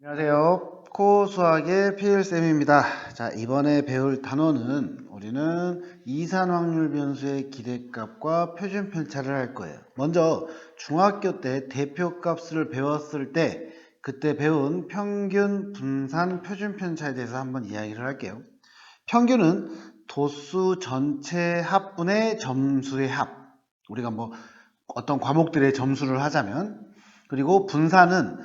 안녕하세요. 코어 수학의 PL쌤입니다. 자, 이번에 배울 단어는 우리는 이산 확률 변수의 기대값과 표준 편차를 할 거예요. 먼저 중학교 때 대표값을 배웠을 때 그때 배운 평균, 분산, 표준 편차에 대해서 한번 이야기를 할게요. 평균은 도수 전체 합분의 점수의 합. 우리가 뭐 어떤 과목들의 점수를 하자면, 그리고 분산은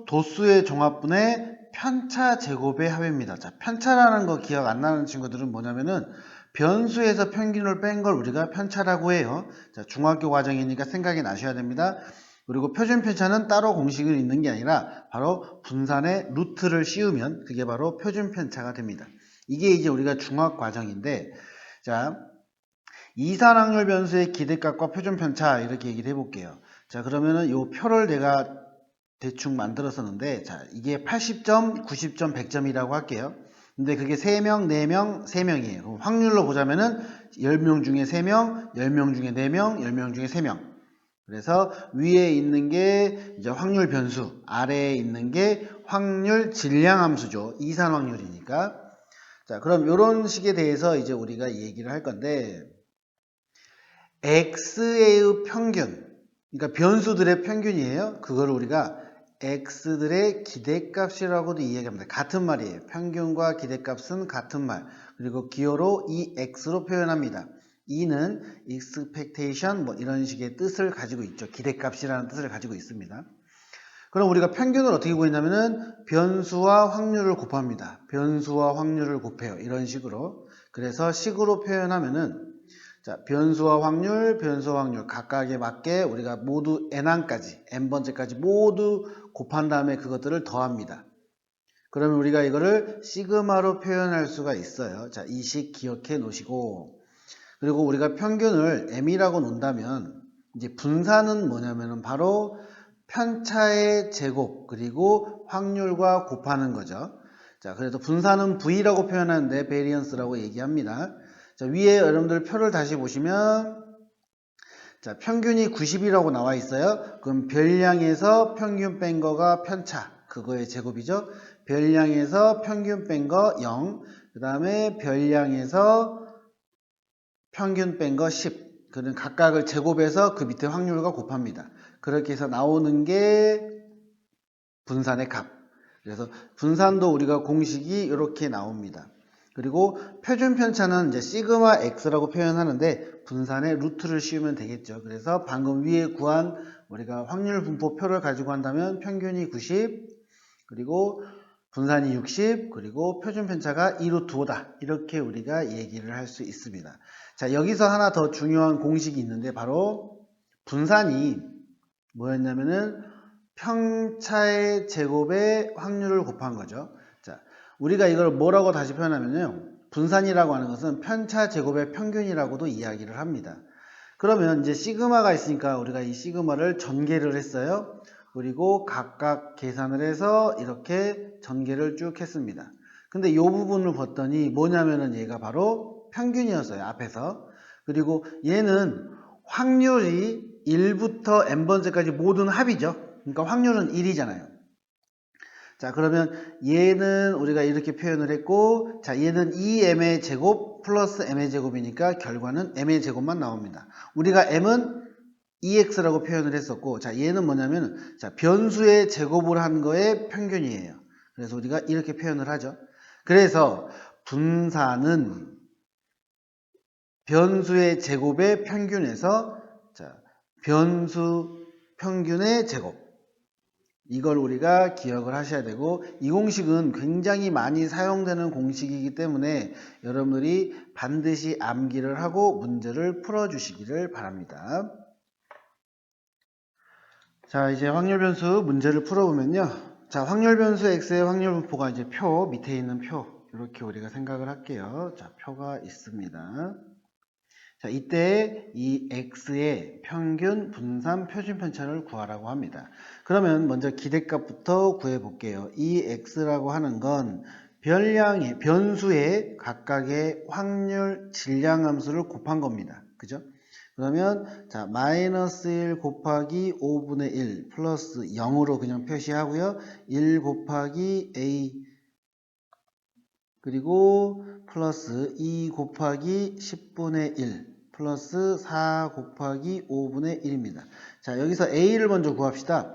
도수의 종합분의 편차 제곱의 합입니다. 자, 편차라는 거 기억 안 나는 친구들은 뭐냐면은 변수에서 평균을 뺀 걸 우리가 편차라고 해요. 자, 중학교 과정이니까 생각이 나셔야 됩니다. 그리고 표준 편차는 따로 공식이 있는 게 아니라 바로 분산의 루트를 씌우면 그게 바로 표준 편차가 됩니다. 이게 이제 우리가 중학 과정인데, 자, 이산 확률 변수의 기대값과 표준 편차 이렇게 얘기를 해볼게요. 자, 그러면은 요 표를 내가 대충 만들었었는데, 자, 이게 80점, 90점, 100점이라고 할게요. 근데 그게 3명, 4명, 3명이에요. 그럼 확률로 보자면은 10명 중에 3명, 10명 중에 4명, 10명 중에 3명. 그래서 위에 있는 게 이제 확률 변수, 아래에 있는 게 확률 질량 함수죠. 이산 확률이니까. 자, 그럼 이런 식에 대해서 이제 우리가 얘기를 할 건데, x의 평균, 그러니까 변수들의 평균이에요. 그걸 우리가 x들의 기대값이라고도 이야기합니다. 같은 말이에요. 평균과 기대값은 같은 말. 그리고 기호로 이 x로 표현합니다. e는 expectation 뭐 이런 식의 뜻을 가지고 있죠. 기대값이라는 뜻을 가지고 있습니다. 그럼 우리가 평균을 어떻게 구했냐면은 변수와 확률을 곱합니다. 변수와 확률을 곱해요. 이런 식으로. 그래서 식으로 표현하면은, 자, 변수와 확률 각각에 맞게 우리가 모두 n항까지, n번째까지 모두 곱한 다음에 그것들을 더합니다. 그러면 우리가 이거를 시그마로 표현할 수가 있어요. 자, 이 식 기억해 놓으시고, 그리고 우리가 평균을 m이라고 놓는다면 이제 분산은 뭐냐면은 바로 편차의 제곱 그리고 확률과 곱하는 거죠. 자, 그래서 분산은 V라고 표현하는데 베리언스라고 얘기합니다. 자, 위에 여러분들 표를 다시 보시면, 자, 평균이 90이라고 나와 있어요. 그럼 별량에서 평균 뺀 거가 편차, 그거의 제곱이죠. 별량에서 평균 뺀 거 0, 그 다음에 별량에서 평균 뺀 거 10. 그는 각각을 제곱해서 그 밑에 확률과 곱합니다. 그렇게 해서 나오는 게 분산의 값. 그래서 분산도 우리가 공식이 이렇게 나옵니다. 그리고 표준 편차는 이제 시그마 x라고 표현하는데 분산의 루트를 씌우면 되겠죠. 그래서 방금 위에 구한 우리가 확률 분포표를 가지고 한다면 평균이 90, 그리고 분산이 60, 그리고 표준 편차가 2루트 5다. 이렇게 우리가 얘기를 할 수 있습니다. 자, 여기서 하나 더 중요한 공식이 있는데 바로 분산이 뭐였냐면은 편차의 제곱에 확률을 곱한 거죠. 자, 우리가 이걸 뭐라고 다시 표현하면요. 분산이라고 하는 것은 편차 제곱의 평균이라고도 이야기를 합니다. 그러면 이제 시그마가 있으니까 우리가 이 시그마를 전개를 했어요. 그리고 각각 계산을 해서 이렇게 전개를 쭉 했습니다. 근데 이 부분을 봤더니 뭐냐면은 얘가 바로 평균이었어요. 앞에서. 그리고 얘는 확률이 1부터 n번째까지 모든 합이죠. 그러니까 확률은 1이잖아요. 자, 그러면 얘는 우리가 이렇게 표현을 했고, 자, 얘는 2m의 제곱 플러스 m의 제곱이니까 결과는 m의 제곱만 나옵니다. 우리가 m은 ex라고 표현을 했었고, 자, 얘는 뭐냐면, 자, 변수의 제곱을 한 거의 평균이에요. 그래서 우리가 이렇게 표현을 하죠. 그래서 분산은 변수의 제곱의 평균에서, 자, 변수 평균의 제곱. 이걸 우리가 기억을 하셔야 되고, 이 공식은 굉장히 많이 사용되는 공식이기 때문에 여러분들이 반드시 암기를 하고 문제를 풀어주시기를 바랍니다. 자, 이제 확률 변수 문제를 풀어보면요. 자, 확률 변수 x의 확률 분포가 이제 표 밑에 있는 표, 이렇게 우리가 생각을 할게요. 자, 표가 있습니다. 자, 이때 이 x의 평균, 분산, 표준 편차를 구하라고 합니다. 그러면 먼저 기대값부터 구해 볼게요. 이 x라고 하는 건 별량의 변수의 각각의 확률, 질량 함수를 곱한 겁니다. 그죠? 그러면 자 마이너스 1 곱하기 5분의 1 플러스 0으로 그냥 표시하고요. 1 곱하기 a 그리고 플러스 2 곱하기 10분의 1 플러스 4 곱하기 5분의 1입니다. 자 여기서 a를 먼저 구합시다.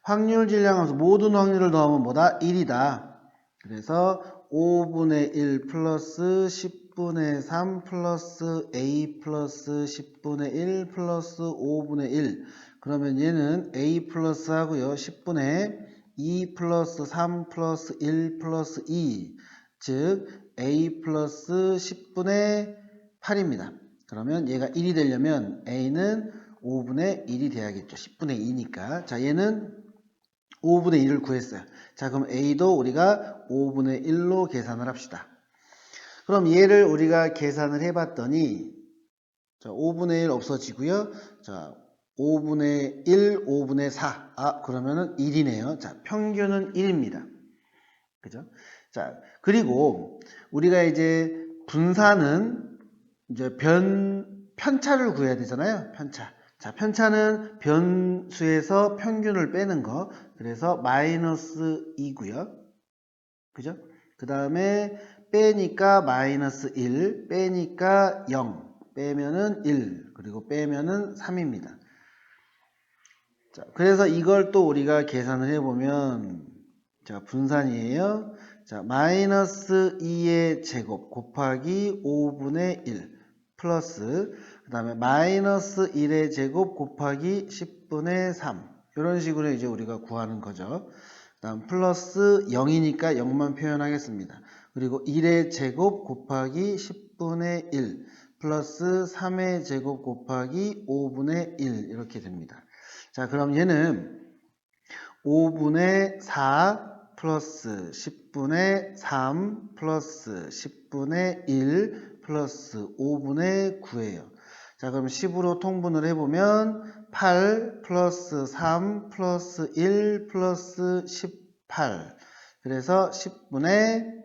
확률 질량함수 모든 확률을 더하면 뭐다? 1이다. 그래서 5분의 1 플러스 10분의 3 플러스 a 플러스 10분의 1 플러스 5분의 1 그러면 얘는 a 플러스 하고요. 10분의 2 플러스 3 플러스 1 플러스 2 즉 a 플러스 10분의 8입니다. 그러면 얘가 1이 되려면 a는 5분의 1이 돼야겠죠. 10분의 2니까. 자 얘는 5분의 1을 구했어요. 자 그럼 a도 우리가 5분의 1로 계산을 합시다. 그럼 얘를 우리가 계산을 해봤더니 자 5분의 1 없어지고요. 자 5분의 1, 5분의 4. 그러면은 1이네요. 자 평균은 1입니다. 그죠? 자 그리고 우리가 이제 분산은 이제 편차를 구해야 되잖아요. 편차. 자, 편차는 변수에서 평균을 빼는 거. 그래서 마이너스 2고요. 그죠? 그 다음에 빼니까 마이너스 1, 빼니까 0, 빼면은 1, 그리고 빼면은 3입니다. 자, 그래서 이걸 또 우리가 계산을 해보면 자, 분산이에요. 자, 마이너스 2의 제곱 곱하기 5분의 1 플러스 그 다음에 마이너스 1의 제곱 곱하기 10분의 3 이런 식으로 이제 우리가 구하는 거죠. 그 다음 플러스 0이니까 0만 표현하겠습니다. 그리고 1의 제곱 곱하기 10분의 1 플러스 3의 제곱 곱하기 5분의 1 이렇게 됩니다. 자, 그럼 얘는 5분의 4 플러스 10분의 3 플러스 10분의 1 플러스 5분의 9예요. 자 그럼 10으로 통분을 해보면 8 플러스 3 플러스 1 플러스 18 그래서 10분의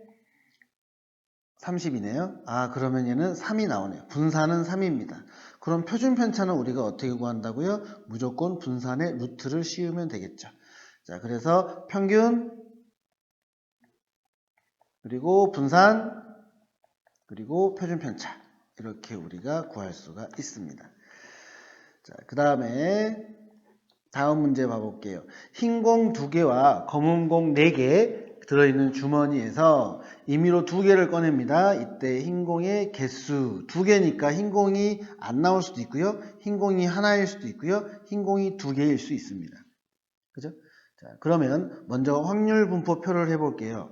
30이네요. 그러면 얘는 3이 나오네요. 분산은 3입니다. 그럼 표준 편차는 우리가 어떻게 구한다고요? 무조건 분산의 루트를 씌우면 되겠죠. 자 그래서 평균 그리고 분산 그리고 표준 편차 이렇게 우리가 구할 수가 있습니다. 자, 그 다음에 다음 문제 봐볼게요. 흰 공 2개와 검은 공 4개 들어있는 주머니에서 임의로 2개를 꺼냅니다. 이때 흰 공의 개수 2개니까 흰 공이 안 나올 수도 있고요. 흰 공이 하나일 수도 있고요. 흰 공이 2개일 수 있습니다. 그죠? 자, 그러면 먼저 확률 분포표를 해볼게요.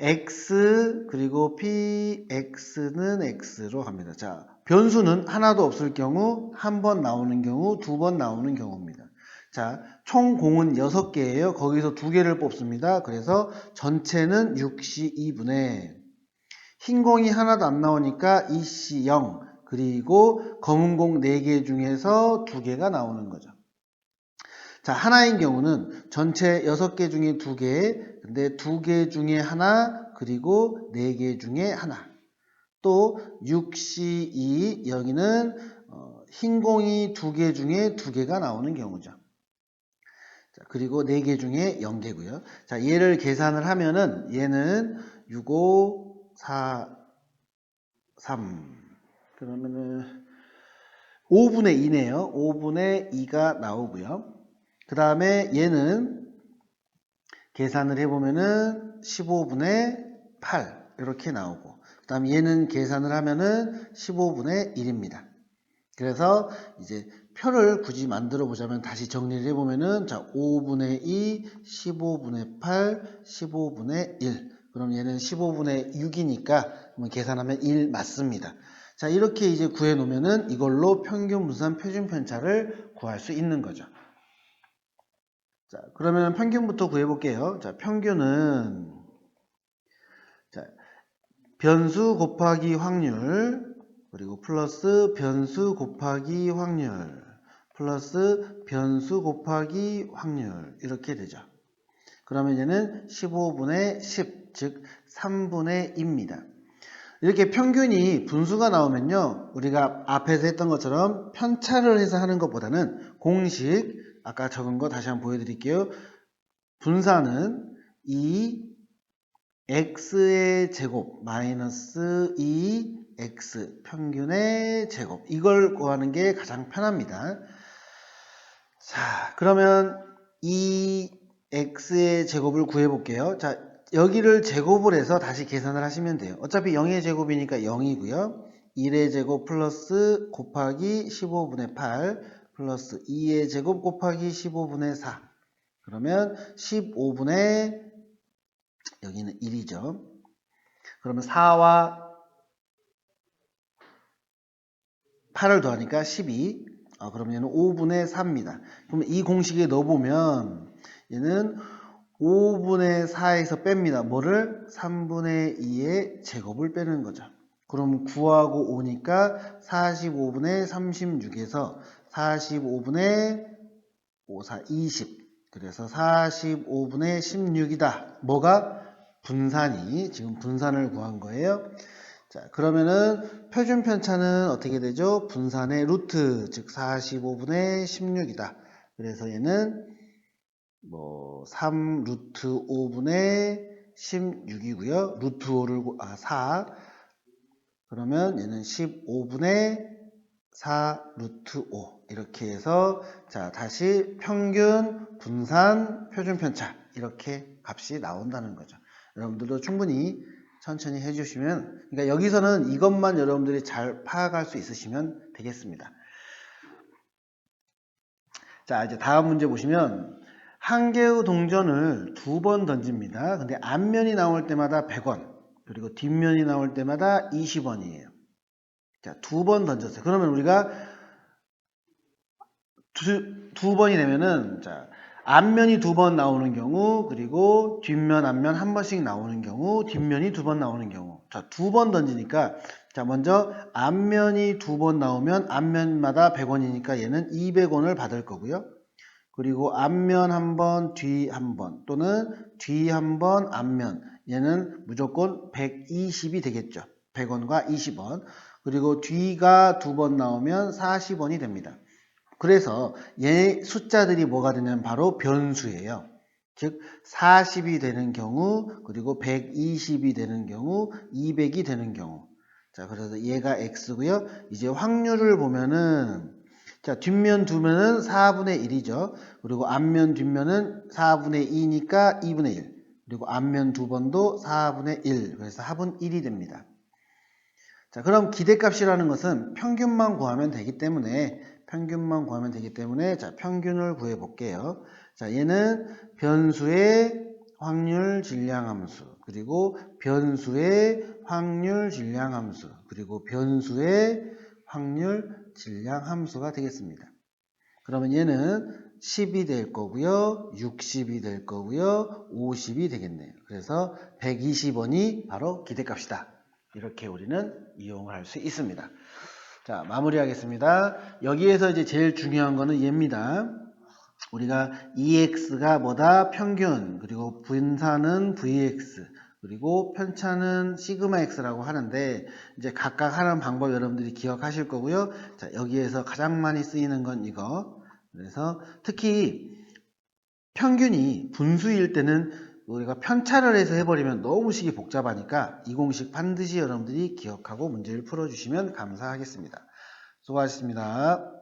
x 그리고 px는 x로 갑니다. 자, 변수는 하나도 없을 경우, 한 번 나오는 경우, 2번 나오는 경우입니다. 자, 총 공은 6개예요. 거기서 2개를 뽑습니다. 그래서 전체는 6시 2분의 흰 공이 하나도 안 나오니까 2시 0 그리고 검은 공 4개 중에서 2개가 나오는 거죠. 자, 하나인 경우는 전체 6개 중에 2개, 근데 2개 중에 하나, 그리고 4개 중에 하나. 또 6시 2, 여기는 흰 공이 2개 중에 2개가 나오는 경우죠. 자, 그리고 4개 중에 0개고요. 자, 얘를 계산을 하면은 얘는 6, 5, 4, 3. 그러면은 5분의 2네요. 5분의 2가 나오고요. 그 다음에 얘는 계산을 해보면은 15분의 8 이렇게 나오고 그 다음에 얘는 계산을 하면은 15분의 1입니다. 그래서 이제 표를 굳이 만들어 보자면 다시 정리를 해보면은 자 5분의 2, 15분의 8, 15분의 1 그럼 얘는 15분의 6이니까 계산하면 1 맞습니다. 자 이렇게 이제 구해 놓으면은 이걸로 평균 분산 표준 편차를 구할 수 있는 거죠. 자, 그러면 평균부터 구해볼게요. 자, 평균은 자, 변수 곱하기 확률 그리고 플러스 변수 곱하기 확률 플러스 변수 곱하기 확률 이렇게 되죠. 그러면 얘는 15분의 10, 즉 3분의 2입니다. 이렇게 평균이 분수가 나오면요, 우리가 앞에서 했던 것처럼 편차를 해서 하는 것보다는 공식, 아까 적은 거 다시 한번 보여드릴게요. 분사는 2x의 제곱 마이너스 2x 평균의 제곱, 이걸 구하는 게 가장 편합니다. 자, 그러면 이 x의 제곱을 구해 볼게요. 자, 여기를 제곱을 해서 다시 계산을 하시면 돼요. 어차피 0의 제곱이니까 0이고요. 1의 제곱 플러스 곱하기 15분의 8 플러스 2의 제곱 곱하기 15분의 4. 그러면 15분의, 여기는 1이죠. 그러면 4와 8을 더하니까 12. 그럼 얘는 5분의 4입니다. 그러면 이 공식에 넣어보면 얘는 5분의 4에서 뺍니다. 뭐를? 3분의 2의 제곱을 빼는 거죠. 그럼 9하고 5니까 45분의 36에서 45분의 5, 4, 20. 그래서 45분의 16이다. 뭐가? 분산이. 지금 분산을 구한 거예요. 자, 그러면은 표준 편차는 어떻게 되죠? 분산의 루트, 즉 45분의 16이다. 그래서 얘는 3 루트 5분의 16이고요. 루트 5를 4. 그러면 얘는 15분의 4 루트 5. 이렇게 해서 자, 다시 평균, 분산, 표준 편차, 이렇게 값이 나온다는 거죠. 여러분들도 충분히 천천히 해주시면, 그러니까 여기서는 이것만 여러분들이 잘 파악할 수 있으시면 되겠습니다. 자, 이제 다음 문제 보시면 한 개의 동전을 2번 던집니다. 근데 앞면이 나올 때마다 100원, 그리고 뒷면이 나올 때마다 20원이에요. 자, 2번 던졌어요. 그러면 우리가 두 번이 되면은, 자, 앞면이 2번 나오는 경우, 그리고 뒷면, 앞면 한 번씩 나오는 경우, 뒷면이 2번 나오는 경우. 자, 2번 던지니까, 자, 먼저 앞면이 2번 나오면 앞면마다 100원이니까 얘는 200원을 받을 거고요. 그리고 앞면 한 번, 뒤 한 번, 또는 뒤 한 번, 앞면, 얘는 무조건 120이 되겠죠. 100원과 20원. 그리고 뒤가 2번 나오면 40원이 됩니다. 그래서 얘 숫자들이 뭐가 되냐면 바로 변수예요. 즉 40이 되는 경우, 그리고 120이 되는 경우, 200이 되는 경우. 자, 그래서 얘가 x고요. 이제 확률을 보면은, 자, 뒷면 두면은 4분의 1이죠. 그리고 앞면 뒷면은 4분의 2니까 2분의 1. 그리고 앞면 2번도 4분의 1. 그래서 합은 1이 됩니다. 자, 그럼 기대값이라는 것은 평균만 구하면 되기 때문에, 자, 평균을 구해 볼게요. 자, 얘는 변수의 확률 질량함수, 그리고 변수의 확률 질량함수, 그리고 변수의 확률 질량함수가 되겠습니다. 그러면 얘는 10이 될 거고요, 60이 될 거고요, 50이 되겠네요. 그래서 120원이 바로 기대값이다. 이렇게 우리는 이용을 할 수 있습니다. 자, 마무리하겠습니다. 여기에서 이제 제일 중요한 거는 얘입니다. 우리가 EX가 뭐다? 평균, 그리고 분산은 VX, 그리고 편차는 시그마 X라고 하는데, 이제 각각 하는 방법 여러분들이 기억하실 거고요. 자, 여기에서 가장 많이 쓰이는 건 이거. 그래서 특히 평균이 분수일 때는 우리가 편차를 해서 해버리면 너무 식이 복잡하니까 이 공식 반드시 여러분들이 기억하고 문제를 풀어주시면 감사하겠습니다. 수고하셨습니다.